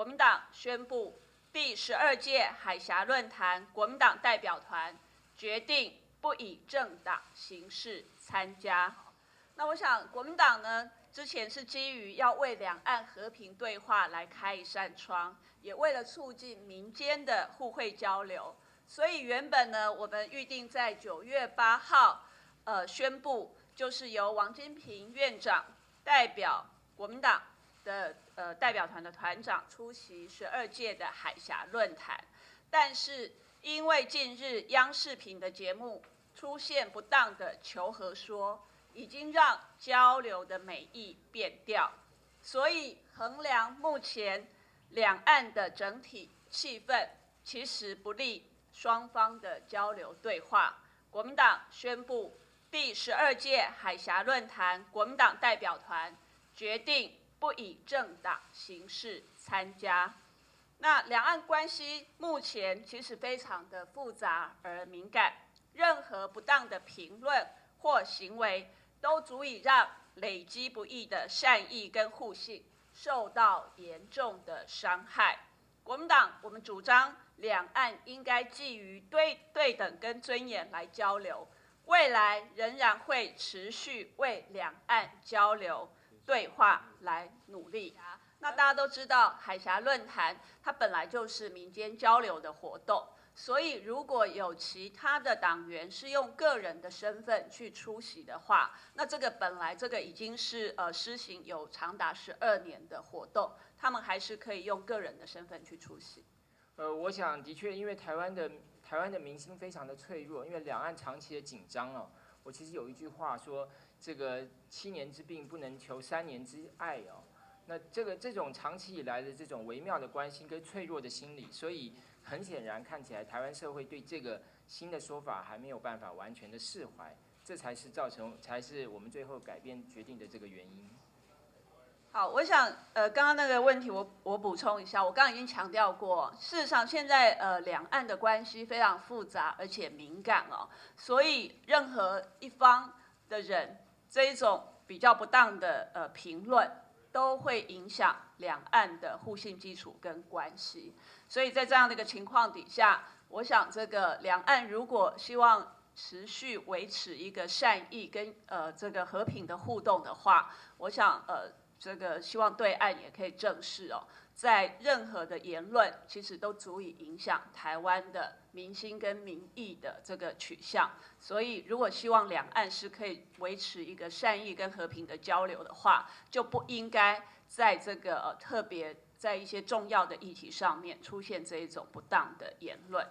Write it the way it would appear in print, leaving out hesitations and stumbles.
民党宣布第12届海峡论坛国民党代表团决定不以政党形式参加。那我想，国民党呢，之前是基于要为两岸和平对话来开一扇窗，也为了促进民间的互惠交流，所以原本呢，我们预定在9月8号，宣布，就是由王金平院长代表国民党的代表团的团长出席12届的海峡论坛，但是因为近日央视频的节目出现不当的求和说，已经让交流的美意变调，所以衡量目前两岸的整体气氛，其实不利双方的交流对话。国民党宣布第12届海峡论坛国民党代表团决定不以政党形式参加。那两岸关系目前其实非常的复杂而敏感，任何不当的评论或行为都足以让累积不易的善意跟互信受到严重的伤害。国民党我们主张两岸应该基于对等跟尊严来交流，未来仍然会持续为两岸交流对话来努力。那大家都知道，海峡论坛它本来就是民间交流的活动，所以如果有其他的党员是用个人的身份去出席的话，那本来这个已经是施行有长达12年的活动，他们还是可以用个人的身份去出席。我想的确，因为台湾的民心非常的脆弱，因为两岸长期的紧张哦。我其实有一句话说，这个7年之病不能求3年之爱哦。那这种长期以来的这种微妙的关心跟脆弱的心理，所以很显然看起来台湾社会对这个新的说法还没有办法完全的释怀，这才是我们最后改变决定的这个原因。好，我想刚刚那个问题我补充一下，我刚刚已经强调过，事实上现在两岸的关系非常复杂而且敏感哦，所以任何一方的人这一种比较不当的评论，都会影响两岸的互信基础跟关系。所以在这样的一个情况底下，我想这个两岸如果希望持续维持一个善意跟这个和平的互动的话，我想这个希望对岸也可以正视哦，在任何的言论其实都足以影响台湾的民心跟民意的这个取向。所以如果希望两岸是可以维持一个善意跟和平的交流的话，就不应该在这个特别在一些重要的议题上面出现这一种不当的言论。